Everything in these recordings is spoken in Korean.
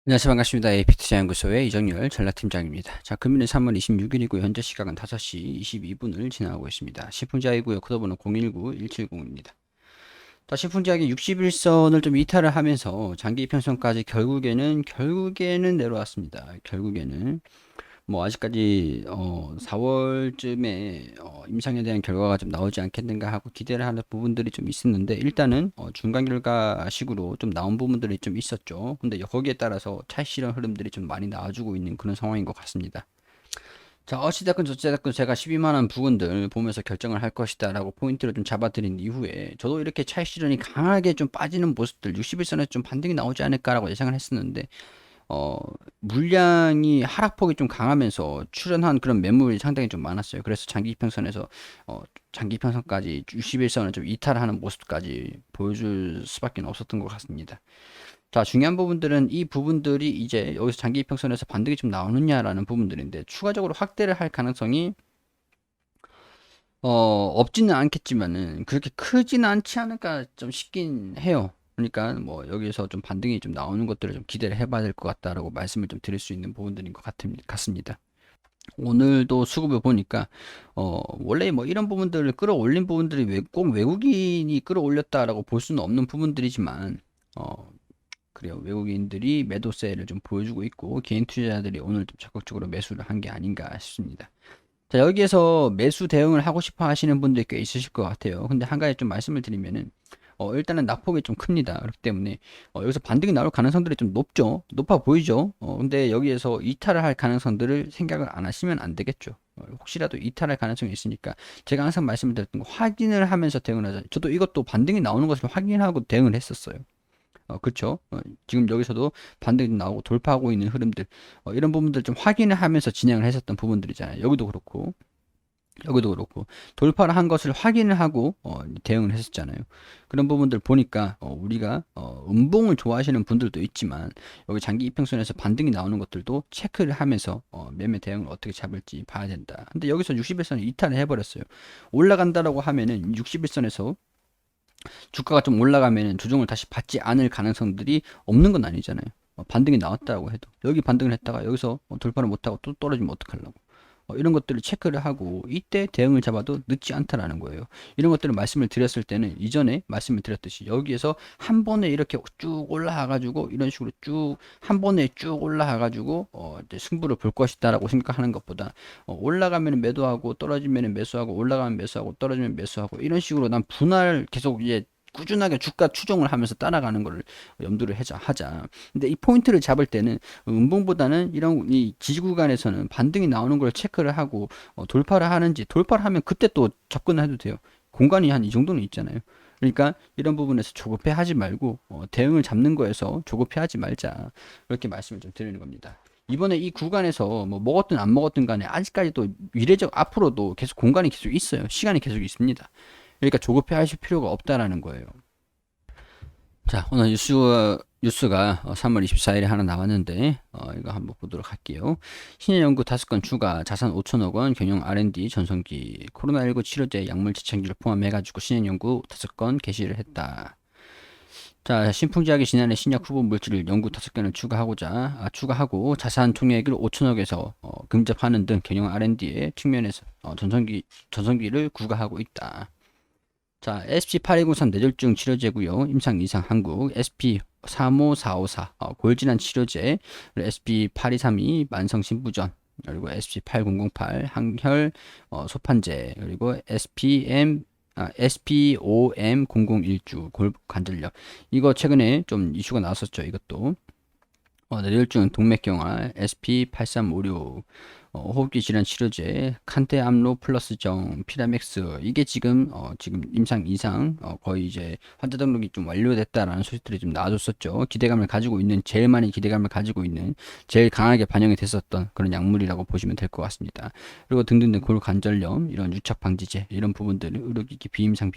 안녕하세요. 반갑습니다. AP투자연구소의 이정열 전략팀장입니다. 자, 금일은 3월 26일이고 현재 시각은 5시 22분을 지나가고 있습니다. 시풍자이고요. 코드번호 019170입니다. 자, 시풍자이 61선을 좀 이탈을 하면서 장기 이평선까지 결국에는 내려왔습니다. 결국에는 뭐 아직까지 4월쯤에 임상에 대한 결과가 좀 나오지 않겠는가 하고 기대를 하는 부분들이 좀 있었는데 일단은 중간 결과식으로 좀 나온 부분들이 좀 있었죠. 근데 거기에 따라서 차익실현 흐름들이 좀 많이 나와주고 있는 그런 상황인 것 같습니다. 자, 어찌됐건 저찌됐건 제가 12만원 부분들 보면서 결정을 할 것이다 라고 포인트를 좀 잡아드린 이후에 저도 이렇게 차익실현이 강하게 좀 빠지는 모습들 61선에 좀 반등이 나오지 않을까라고 예상을 했었는데 어, 물량이 하락폭이 좀 강하면서 출현한 그런 매물이 상당히 좀 많았어요. 그래서 장기 이평선에서 장기 이평선까지 61선을 좀 이탈하는 모습까지 보여줄 수밖에 없었던 것 같습니다. 자, 중요한 부분들은 이 부분들이 이제 여기서 장기 이평선에서 반등이 좀 나오느냐라는 부분들인데 추가적으로 확대를 할 가능성이 없지는 않겠지만은 그렇게 크지는 않지 않을까 좀 싶긴 해요. 그러니까 뭐 여기서 좀 반등이 좀 나오는 것들을 좀 기대를 해봐야 될 것 같다라고 말씀을 좀 드릴 수 있는 부분들인 것 같습니다. 오늘도 수급을 보니까 원래 뭐 이런 부분들을 끌어올린 부분들이 꼭 외국인이 끌어올렸다라고 볼 수는 없는 부분들이지만 그래요. 외국인들이 매도세를 좀 보여주고 있고 개인 투자자들이 오늘 좀 적극적으로 매수를 한 게 아닌가 싶습니다. 자, 여기에서 매수 대응을 하고 싶어 하시는 분들이 꽤 있으실 것 같아요. 근데 한 가지 좀 말씀을 드리면은, 일단은 낙폭이 좀 큽니다. 그렇기 때문에, 여기서 반등이 나올 가능성들이 좀 높죠. 높아 보이죠. 근데 여기에서 이탈을 할 가능성들을 생각을 안 하시면 안 되겠죠. 혹시라도 이탈할 가능성이 있으니까, 제가 항상 말씀을 드렸던 거, 확인을 하면서 대응을 하자. 저도 이것도 반등이 나오는 것을 확인하고 대응을 했었어요. 그렇죠. 지금 여기서도 반등이 나오고 돌파하고 있는 흐름들, 이런 부분들 좀 확인을 하면서 진행을 했었던 부분들이잖아요. 여기도 그렇고 돌파를 한 것을 확인을 하고 대응을 했었잖아요. 그런 부분들 보니까 우리가 음봉을 좋아하시는 분들도 있지만 여기 장기 이평선에서 반등이 나오는 것들도 체크를 하면서 매매 대응을 어떻게 잡을지 봐야 된다. 근데 여기서 60일선을 이탈을 해버렸어요. 올라간다라고 하면은 60일선에서 주가가 좀 올라가면 조정을 다시 받지 않을 가능성들이 없는 건 아니잖아요. 반등이 나왔다고 해도 여기 반등을 했다가 여기서 돌파를 못하고 또 떨어지면 어떡하려고. 이런 것들을 체크를 하고 이때 대응을 잡아도 늦지 않다라는 거예요. 이런 것들을 말씀을 드렸을 때는 이전에 말씀을 드렸듯이 여기에서 한 번에 이렇게 쭉 올라와가지고 이런 식으로 쭉 한 번에 쭉 올라와가지고 이제 승부를 볼 것이다라고 생각하는 것보다 올라가면 매도하고 떨어지면 매수하고 올라가면 매수하고 떨어지면 매수하고 이런 식으로 난 분할 계속 이제 꾸준하게 주가 추종을 하면서 따라가는 거를 염두를 하자. 근데 이 포인트를 잡을 때는 음봉보다는 이런 이 지지 구간에서는 반등이 나오는 걸 체크를 하고 돌파를 하는지 돌파를 하면 그때 또 접근을 해도 돼요. 공간이 한 이 정도는 있잖아요. 그러니까 이런 부분에서 조급해 하지 말고 대응을 잡는 거에서 조급해 하지 말자. 그렇게 말씀을 좀 드리는 겁니다. 이번에 이 구간에서 뭐 먹었든 안 먹었든 간에 아직까지도 미래적 앞으로도 계속 공간이 계속 있어요. 시간이 계속 있습니다. 그러니까 조급해 하실 필요가 없다라는 거예요. 자, 오늘 뉴스가 3월 24일에 하나 나왔는데, 이거 한번 보도록 할게요. 신해연구 5건 추가, 자산 5천억 원, 경영 R&D 전성기, 코로나19 치료제, 약물 지창기를 포함해가지고 신해연구 5건 개시를 했다. 자, 신풍제약이 지난해 신약 후보 물질 연구 5건을 추가하고 자산 총액을 5천억에서 근접하는 등 경영 R&D의 측면에서 전성기를 구가하고 있다. 자, SP8203 뇌졸중 치료제고요. 임상 이상 한국, SP35454 골진환 치료제, 그리고 SP8232 만성 신부전, 그리고 SP8008 항혈 소판제, 그리고 SPOM00일주 골관절염. 이거 최근에 좀 이슈가 나왔었죠. 이것도. 뇌졸중 동맥경화 SP8356 호흡기 질환 치료제 칸테암로 플러스정 피라맥스 이게 지금 임상 이상 거의 이제 환자 등록이 좀 완료됐다라는 소식들이 좀 나와줬었죠. 기대감을 가지고 있는 제일 많이 기대감을 가지고 있는 제일 강하게 반영이 됐었던 그런 약물이라고 보시면 될 것 같습니다. 그리고 등등등 골관절염 이런 유착 방지제 이런 부분들 의료기기 비임상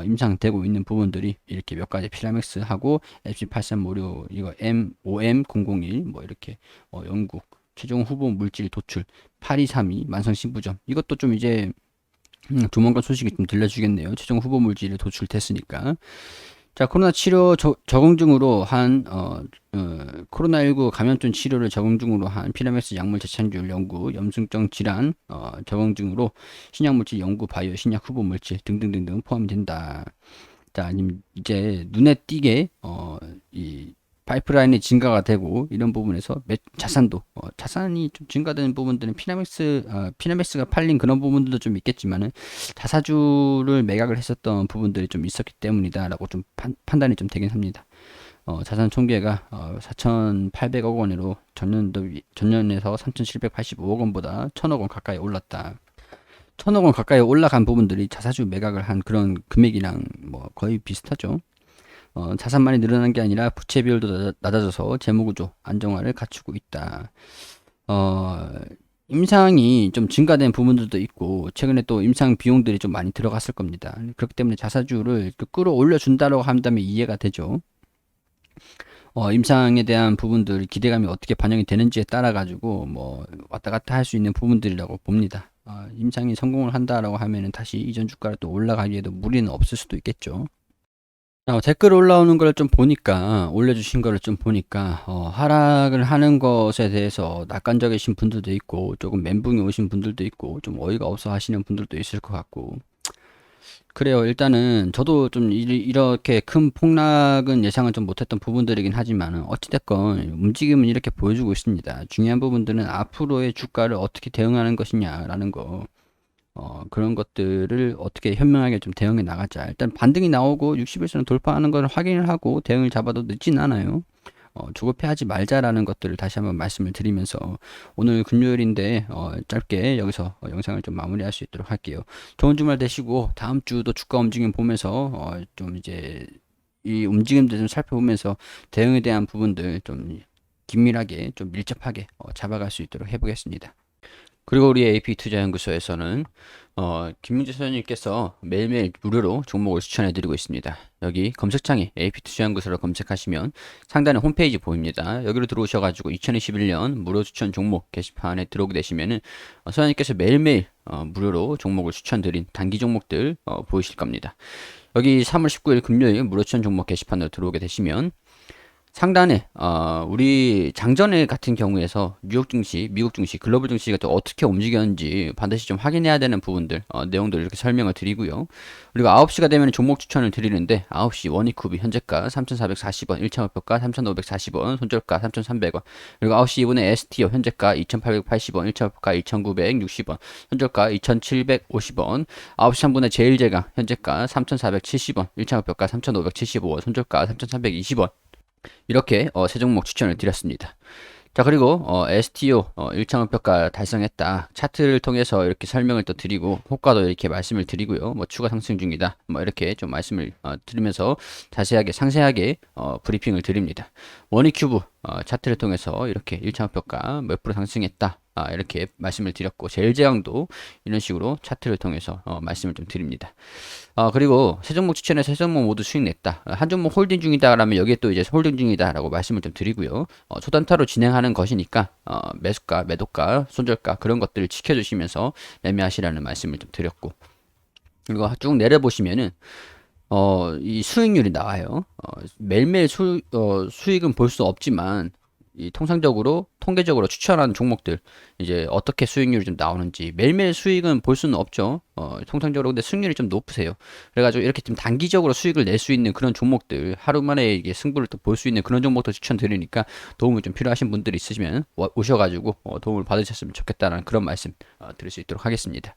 임상되고 있는 부분들이 이렇게 몇 가지 피라맥스하고 FC8356 이거 MOM001 뭐 이렇게 영국 최종 후보 물질 도출 8232 만성신부전 이것도 좀 이제 조만간 소식이 좀 들려주겠네요. 최종 후보 물질이 도출됐으니까. 자, 코로나 치료 적응 중으로 한, 코로나19 감염증 치료를 적응 중으로 한 피라미스 약물 재창출 연구, 염증성 질환, 적응 중으로 신약물질 연구, 바이오 신약 후보 물질 등등등등 포함된다. 자, 아니면 이제 눈에 띄게, 이 파이프라인이 증가가 되고 이런 부분에서 자산도, 자산이 좀 증가되는 부분들은 피라미스가 팔린 그런 부분들도 좀 있겠지만은 자사주를 매각을 했었던 부분들이 좀 있었기 때문이다라고 좀 판단이 좀 되긴 합니다. 자산 총계가 4,800억 원으로 전년에서 3,785억 원보다 1,000억 원 가까이 올랐다. 1,000억 원 가까이 올라간 부분들이 자사주 매각을 한 그런 금액이랑 뭐 거의 비슷하죠. 자산만이 늘어난 게 아니라 부채 비율도 낮아져서 재무구조 안정화를 갖추고 있다. 어, 임상이 좀 증가된 부분들도 있고 최근에 또 임상 비용들이 좀 많이 들어갔을 겁니다. 그렇기 때문에 자사주를 끌어올려 준다고 한다면 이해가 되죠. 임상에 대한 부분들 기대감이 어떻게 반영이 되는지에 따라 가지고 뭐 왔다 갔다 할 수 있는 부분들이라고 봅니다. 임상이 성공을 한다라고 하면은 다시 이전 주가가 또 올라가기에도 무리는 없을 수도 있겠죠. 댓글 올라오는 걸 좀 보니까, 올려주신 거를 좀 보니까, 하락을 하는 것에 대해서 낙관적이신 분들도 있고, 조금 멘붕이 오신 분들도 있고, 좀 어이가 없어 하시는 분들도 있을 것 같고. 그래요. 일단은 저도 좀 이렇게 큰 폭락은 예상을 좀 못했던 부분들이긴 하지만, 어찌됐건 움직임은 이렇게 보여주고 있습니다. 중요한 부분들은 앞으로의 주가를 어떻게 대응하는 것이냐라는 거. 그런 것들을 어떻게 현명하게 좀 대응해 나가자. 일단 반등이 나오고 60일선을 돌파하는 걸 확인을 하고 대응을 잡아도 늦진 않아요. 조급해하지 말자라는 것들을 다시 한번 말씀을 드리면서 오늘 금요일인데 짧게 여기서 영상을 좀 마무리할 수 있도록 할게요. 좋은 주말 되시고 다음 주도 주가 움직임 보면서 좀 이제 이 움직임들 좀 살펴보면서 대응에 대한 부분들 좀 긴밀하게 좀 밀접하게 잡아갈 수 있도록 해보겠습니다. 그리고 우리 AP투자연구소에서는 김민재 소장님께서 매일매일 무료로 종목을 추천해드리고 있습니다. 여기 검색창에 AP투자연구소로 검색하시면 상단에 홈페이지 보입니다. 여기로 들어오셔가지고 2021년 무료 추천 종목 게시판에 들어오게 되시면은 소장님께서 매일매일 무료로 종목을 추천드린 단기 종목들 보이실 겁니다. 여기 3월 19일 금요일 무료 추천 종목 게시판으로 들어오게 되시면 상단에 우리 장전일 같은 경우에서 뉴욕 증시, 미국 증시, 글로벌 증시가 또 어떻게 움직였는지 반드시 좀 확인해야 되는 부분들, 내용들 이렇게 설명을 드리고요. 그리고 9시가 되면 종목 추천을 드리는데 9시 원익쿠비 현재가 3,440원, 1차목표가 3,540원, 손절가 3,300원. 그리고 9시 2분에 STO 현재가 2,880원, 1차목표가 2,960원, 손절가 2,750원. 9시 3분에 제일제강 현재가 3,470원, 1차목표가 3,575원, 손절가 3,320원. 이렇게 세 종목 추천을 드렸습니다. 자, 그리고 STO 1차 목표가 달성했다. 차트를 통해서 이렇게 설명을 또 드리고 호가도 이렇게 말씀을 드리고요. 뭐 추가 상승 중이다. 뭐 이렇게 좀 말씀을 드리면서 자세하게 상세하게 브리핑을 드립니다. 원익큐브 차트를 통해서 이렇게 1차 목표가 몇 프로 상승했다. 이렇게 말씀을 드렸고 제일제강도 이런 식으로 차트를 통해서 말씀을 좀 드립니다. 그리고 세 종목 추천해서 세 종목 모두 수익 냈다. 한 종목 홀딩 중이다 라면 여기에 또 이제 홀딩 중이다 라고 말씀을 좀 드리고요. 초단타로 진행하는 것이니까 매수가, 매도가, 손절가 그런 것들을 지켜주시면서 매매하시라는 말씀을 좀 드렸고 그리고 쭉 내려보시면은 이 수익률이 나와요. 매일매일 수익은 볼 수 없지만 이 통상적으로 통계적으로 추천하는 종목들 이제 어떻게 수익률이 좀 나오는지 매일매일 수익은 볼 수는 없죠. 통상적으로 근데 수익률이 좀 높으세요. 그래가지고 이렇게 좀 단기적으로 수익을 낼 수 있는 그런 종목들 하루 만에 이게 승부를 또 볼 수 있는 그런 종목도 추천드리니까 도움이 좀 필요하신 분들이 있으시면 오셔가지고 도움을 받으셨으면 좋겠다는 그런 말씀 드릴 수 있도록 하겠습니다.